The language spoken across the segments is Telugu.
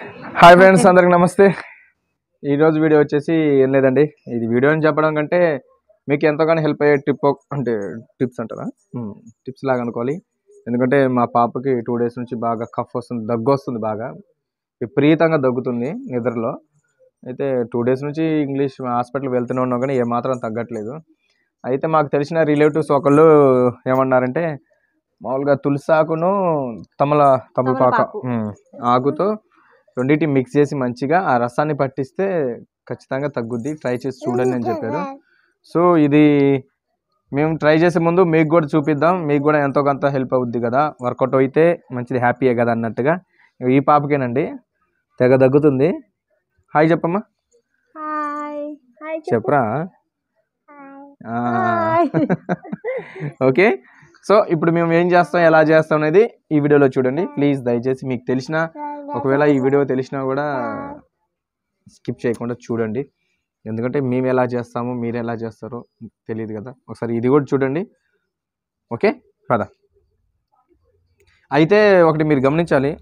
హాయ్ ఫ్రెండ్స్, అందరికి నమస్తే. ఈరోజు వీడియో వచ్చేసి ఏం లేదండి, ఇది వీడియో అని చెప్పడం కంటే మీకు ఎంతగానో హెల్ప్ అయ్యే అంటే టిప్స్ అంటారా, టిప్స్ లాగా అనుకోవాలి. ఎందుకంటే మా పాపకి 2 days నుంచి బాగా కఫ్ వస్తుంది, దగ్గు వస్తుంది, బాగా విపరీతంగా దగ్గుతుంది నిద్రలో. అయితే 2 days నుంచి ఇంగ్లీష్ హాస్పిటల్కి వెళ్తూనే ఉన్నాం, కానీ ఏమాత్రం తగ్గట్లేదు. అయితే మాకు తెలిసిన రిలేటివ్స్ ఒకళ్ళు ఏమన్నారంటే, మామూలుగా తులసాకును తమలపాకు ఆకుతో రెండింటి మిక్స్ చేసి మంచిగా ఆ రసాన్ని పట్టిస్తే ఖచ్చితంగా తగ్గుద్ది, ట్రై చేసి చూడండి అని చెప్పారు. సో ఇది మేము ట్రై చేసే ముందు మీకు కూడా చూపిద్దాం, మీకు కూడా ఎంతో కొంత హెల్ప్ అవుద్ది కదా, వర్కౌట్ అయితే మంచిది, హ్యాపీయే కదా అన్నట్టుగా. ఈ పాపకేనండి తెగ దగ్గుతుంది. హాయ్ చెప్పమ్మా. చెప్పరా. ఓకే, సో ఇప్పుడు మేము ఏం చేస్తాం, ఎలా చేస్తాం అనేది ఈ వీడియోలో చూడండి ప్లీజ్. దయచేసి మీకు తెలిసిన, ఒకవేళ ఈ వీడియో తెలిసినా కూడా స్కిప్ చేయకుండా చూడండి, ఎందుకంటే మేము ఎలా చేస్తామో మీరు ఎలా చేస్తారో తెలియదు కదా. ఒకసారి ఇది కూడా చూడండి, ఓకే కదా. అయితే ఒకటి మీరు గమనించాలి,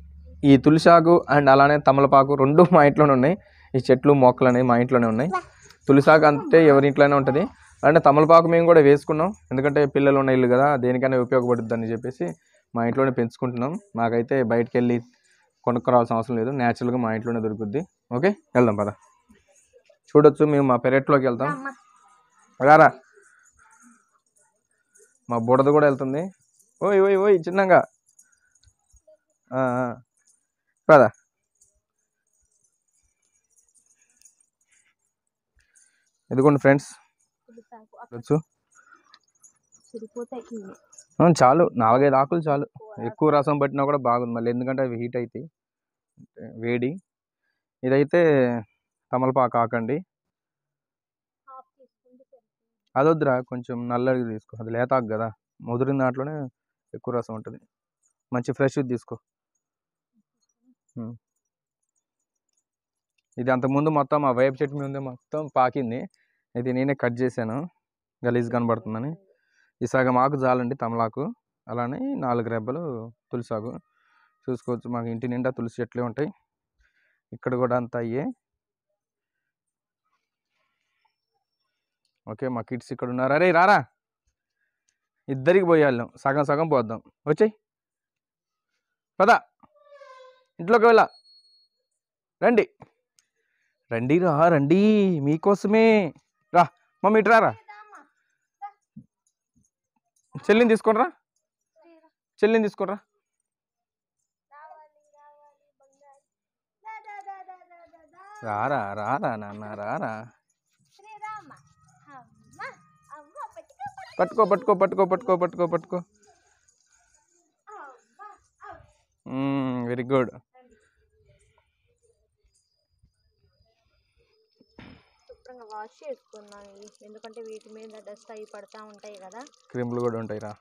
ఈ తులసాకు అండ్ అలానే తమలపాకు రెండు మా ఇంట్లోనే ఉన్నాయి. ఈ చెట్లు మొక్కలు అనేవి మా ఇంట్లోనే ఉన్నాయి. తులసాకు అంటే ఎవరి ఇంట్లోనే ఉంటుంది, అంటే తమలపాకు మేము కూడా వేసుకున్నాం, ఎందుకంటే పిల్లలు ఉన్న ఇల్లు కదా, దేనికైనా ఉపయోగపడుద్ది అని చెప్పేసి మా ఇంట్లోనే పెంచుకుంటున్నాం. మాకైతే బయటకు వెళ్ళి కొనుక్కోవాల్సిన అవసరం లేదు, న్యాచురల్గా మా ఇంట్లోనే దొరుకుద్ది. ఓకే వెళ్దాం పద. చూడొచ్చు, మేము మా పెరట్లోకి వెళ్తాం. రారా, మా బుడద కూడా వెళ్తుంది. ఓయ్ ఓయ్ ఓయ్ చిన్నగా పదా. ఇదిగోండి ఫ్రెండ్స్, చాలు 4-5 ఆకులు చాలు, ఎక్కువ రసం పట్టినా కూడా బాగుంది మళ్ళీ, ఎందుకంటే అవి హీట్ అవుతాయి, వేడి. ఇదైతే తమలపాకు ఆకండి, అదొద్దురా, కొంచెం నల్లది తీసుకో, అది లేతాకు కదా, ముదిరిన దాంట్లోనే ఎక్కువ రసం ఉంటుంది. మంచి ఫ్రెష్ తీసుకో. ఇది అంతకుముందు మొత్తం ఆ వేప చెట్టు మీద మొత్తం పాకింది, ఇది నేనే కట్ చేశాను, గలీజ్ కనబడుతుందని. ఈ సగం ఆకు చాలండి తమలాకు, అలానే 4 రెబ్బలు తులసాకు. చూసుకోవచ్చు, మాకు ఇంటి నిండా తులసి చెట్లే ఉంటాయి, ఇక్కడ కూడా అంతా అయ్యే. ఓకే, మా కిడ్స్ ఇక్కడ ఉన్నారు. అరే రారా, ఇద్దరికి పోయాళ్ళం, సగం సగం పోద్దాం, వచ్చేయి పదా, ఇంట్లోకి వెళ్ళా. రండి రండి రా, రండి మీకోసమే రా. మమ్మీ ఇటు రారా, చెల్లిని తీసుకోనరా, చెల్లిని తీసుకోనరా. రారా రారా నాన్న రారా, పట్టుకో పట్టుకో పట్టుకో పట్టుకో పట్టుకో పట్టుకో. Very good. వాష్ చేసుకున్నాను, ఎందుకంటే వీటి మీద డస్ట్ అవి పడతా ఉంటాయి కదా, క్రిములు కూడా ఉంటాయి రా.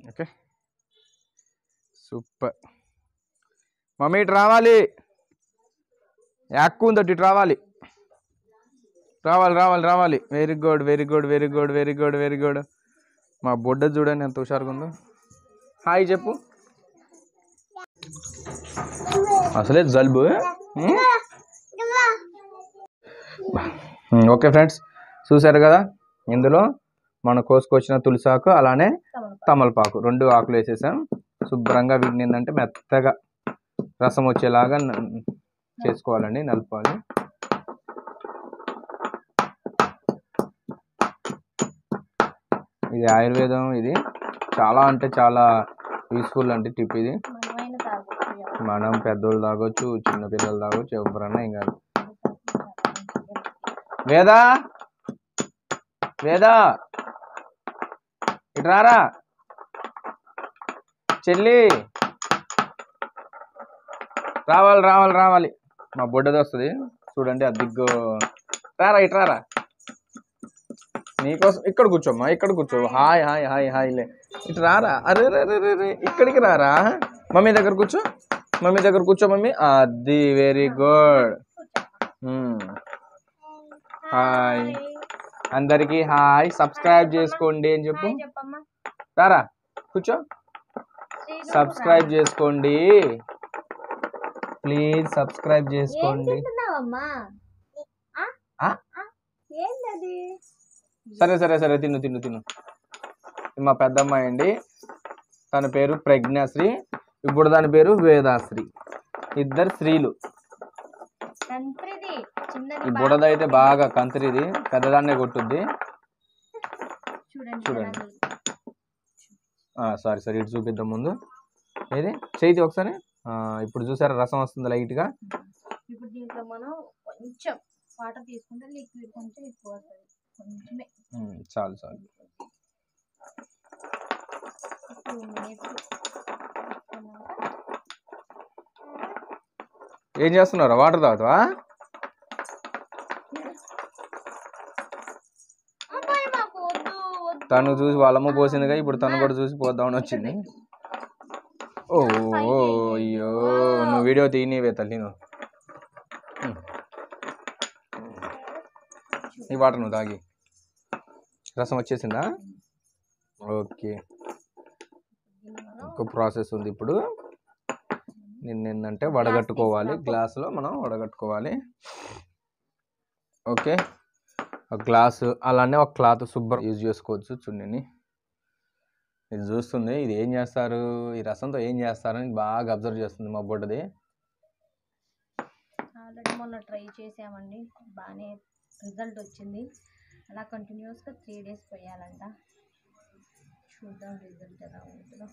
Okay super. మమ్మీ ఇటు రావాలి, యాక్కు ఉందట, ఇటు రావాలి రావాలి రావాలి రావాలి. Very good very good very good very good very good. మా బొడ్డ చూడండి ఎంత హుషారుగా ఉందో. హాయ్ చెప్పు. అసలే జలుబు. ఓకే ఫ్రెండ్స్, చూసారు కదా, ఇందులో మనం కోసుకొచ్చిన తులసాకు అలానే తమలపాకు 2 ఆకులు వేసేసాం. శుభ్రంగా వీటిని ఏంటంటే మెత్తగా రసం వచ్చేలాగా చేసుకోవాలండి, నలుపుకోవాలి. ఇది ఆయుర్వేదం, ఇది చాలా అంటే చాలా యూస్ఫుల్ అంటే టిప్ ఇది. మనం పెద్దోళ్ళు తాగొచ్చు, చిన్న పిల్లలు తాగొచ్చు, ఎవరన్నా ఏం కాదు. వేదా వేదా ఇటు రారా, చెల్లి రావాలి రావాలి రావాలి. మా బొడ్డది వస్తుంది చూడండి, అదిగ్గో. రారా ఇటు రారా, నీకోసం ఇక్కడ కూర్చోమ్మా, ఇక్కడ కూర్చో. హాయ్ హాయ్ హాయ్ హాయ్ లే, ఇటు రారా. అరే రే రే రే, ఇక్కడికి రారా, మమ్మీ దగ్గర కూర్చో, మమ్మీ దగ్గర కూర్చో మమ్మీ. అది వెరీ గుడ్. హాయ్ అందరికి హాయ్, సబ్స్క్రైబ్ చేసుకోండి అని చెప్పు. రారా కూర్చో. సబ్స్క్రైబ్ చేసుకోండి ప్లీజ్, సబ్స్క్రైబ్ చేసుకోండి. సరే సరే సరే, తిను తిను తిను. మా పెద్దమ్మాయి అండి, తన పేరు ప్రజ్ఞాశ్రీ, ఇప్పుడు దాని పేరు వేదాశ్రీ, ఇద్దరు స్త్రీలు. ఈ బుడద అయితే బాగా కంత్రిది, పెద్దదాన్నే కొట్టుద్ది. చూడండి. సారీ సారీ, ఇటు చూపిద్దాం ముందు. ఏది చేయి ఒకసారి. ఇప్పుడు చూసారా రసం వస్తుంది లైట్గా. ఇప్పుడు దీంట్లో మనం కొంచెం వాటర్ తీసుకుంటే లిక్విడ్ కొంచెం ఎక్కువ వస్తుంది, కొంచెమే. చాలు చాలు. ఏం చేస్తున్నారా? వాటర్ తాగుతావా? తను చూసి వాళ్ళమ్మ పోసిందిగా, ఇప్పుడు తను కూడా చూసి పోద్దామని వచ్చింది. ఓ అయ్యో, నువ్వు వీడియో తీయనివే తల్లి. నువ్వు ఈ వాటర్ నువ్వు తాగి. రసం వచ్చేసిందా? ఓకే. ఇంకో ప్రాసెస్ ఉంది ఇప్పుడు. ఏంటంటే వడగట్టుకోవాలి, గ్లాసులో మనం వడగట్టుకోవాలి. ఓకే, ఒక గ్లాసు అలానే ఒక క్లాత్ శుభ్రం యూజ్ చేసుకోవచ్చు. చూడండి, ఇది చూస్తుంది. ఇది ఏం చేస్తారు, ఈ రసంతో ఏం చేస్తారని బాగా అబ్జర్వ్ చేస్తుంది మా బొడ్డది. ఆల్రెడీ మొన్న ట్రై చేసామండి, బాగానే రిజల్ట్ వచ్చింది. అలా కంటిన్యూస్గా 3 days పోయాలంట. చూద్దాం రిజల్ట్ ఎలా ఉంటుందో.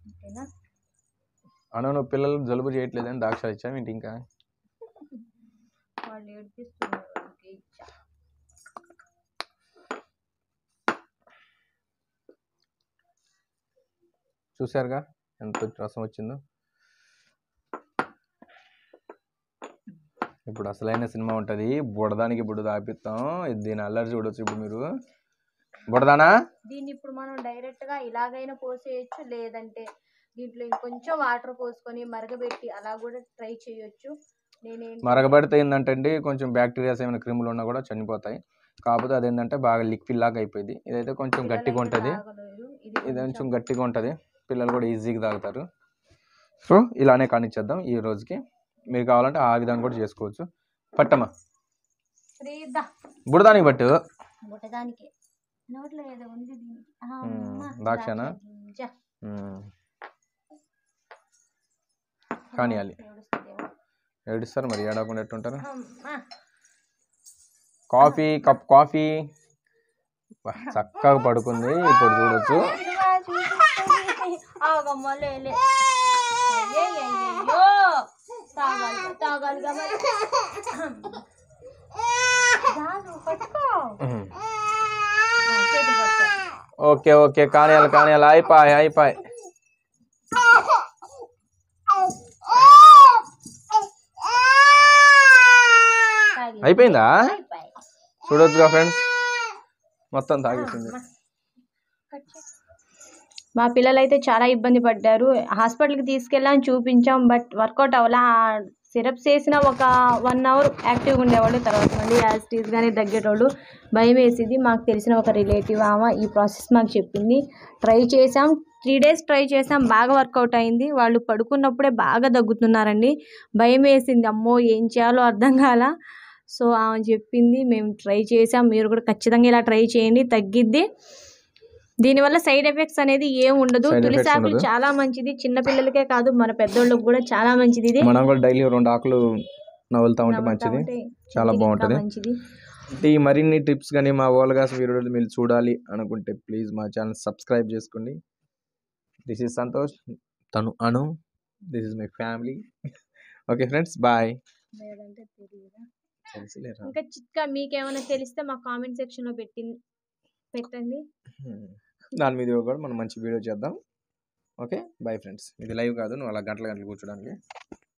ఓకేనా? నువ్వు పిల్లలు జలుబు చేయట్లేదని ద్రాక్ష ఇచ్చాము ఇంటి. ఇంకా వాళ్ళు ఏడిపిస్తున్నారు. చూసారుగా ఎంత రసం వచ్చిందో. ఇప్పుడు అసలైన సినిమా ఉంటుంది, బుడదానికి బుడద ఆపిస్తాం. దీని అల్లరి చూడొచ్చు ఇప్పుడు మీరు. బుడదానా దీన్ని ఇప్పుడు మనం డైరెక్ట్ గా ఇలాగైనా పోసేయచ్చు, లేదంటే దీంట్లో ఇంకొంచెం వాటర్ పోసుకొని మరగబెట్టి అలా కూడా ట్రై చేయొచ్చు. మరగబెడితే ఏంటంటే అండి, కొంచెం బ్యాక్టీరియాస్ ఏమైనా క్రిములు ఉన్నా కూడా చనిపోతాయి. కాకపోతే అదేంటంటే బాగా లిక్విడ్ లాగా అయిపోయింది. ఇదైతే కొంచెం గట్టిగా ఉంటుంది, ఇది కొంచెం గట్టిగా ఉంటుంది, పిల్లలు కూడా ఈజీగా తాగుతారు. సో ఇలానే కానిచ్చేద్దాం ఈ రోజుకి. మీరు కావాలంటే ఆ విధంగా కూడా చేసుకోవచ్చు. పట్టమ్మా, బుడదానికి పట్టు. ద్రాక్షనా కానియాలి. ఏడుస్తారు మరి, ఏడవకుండా ఎట్టుంటారు. కాఫీ, కప్ కాఫీ చక్కగా పడుకుంది. ఇప్పుడు చూడొచ్చు. ఓకే ఓకే, కానియాలి కానియాలి. అయిపోయి అయిపోయి. అయిపోయిందా? చూడొచ్చుగా ఫ్రెండ్స్, మొత్తం తాగేసింది. మా పిల్లలు అయితే చాలా ఇబ్బంది పడ్డారు. హాస్పిటల్కి తీసుకెళ్ళాం, చూపించాం, బట్ వర్కౌట్ అవ్వలా. సిరప్స్ వేసిన ఒక 1 hour యాక్టివ్గా ఉండేవాళ్ళు, తర్వాత మళ్ళీ యాసిటీస్గానే తగ్గేటోళ్ళు. భయం వేసింది. మాకు తెలిసిన ఒక రిలేటివ్ ఆమె ఈ ప్రాసెస్ మాకు చెప్పింది. ట్రై చేసాం, 3 days ట్రై చేసాం, బాగా వర్కౌట్ అయింది. వాళ్ళు పడుకున్నప్పుడే బాగా దగ్గుతున్నారండి. భయం వేసింది, అమ్మో ఏం చేయాలో అర్థం కాల. సో ఆమె చెప్పింది, మేము ట్రై చేసాం. మీరు కూడా ఖచ్చితంగా ఇలా ట్రై చేయండి, తగ్గిద్ది. దీనివల్ల సైడ్ ఎఫెక్ట్స్ అనేది ఏం ఉండదు. తులసాకులు చాలా మంచిది, చిన్న పిల్లలకే కాదు మన పెద్దోళ్ళకి కూడా చాలా మంచిది. ఇది మనం కూడా డైలీ 2 ఆకులు నవ్వులుతా ఉంటే మంచిది, చాలా బాగుంటుంది. ఈ మరిన్ని టిప్స్ కానీ మా ఓల్గాస్ వీడియోలు మీరు చూడాలి అనుకుంటే ప్లీజ్ మా ఛానల్ సబ్స్క్రైబ్ చేసుకోండి. దిస్ ఈజ్ సంతోష్, తను Anu, this is my family. Okay friends, bye. ఇంకా చిట్కా మీకేమైనా తెలిస్తే మా కామెంట్ సెక్షన్లో పెట్టండి. దాని మీద కూడా మనం మంచి వీడియో చేద్దాం. Okay bye friends. ఇది లైవ్ కాదు, నువ్వు అలా గంటలు కూర్చోడానికి.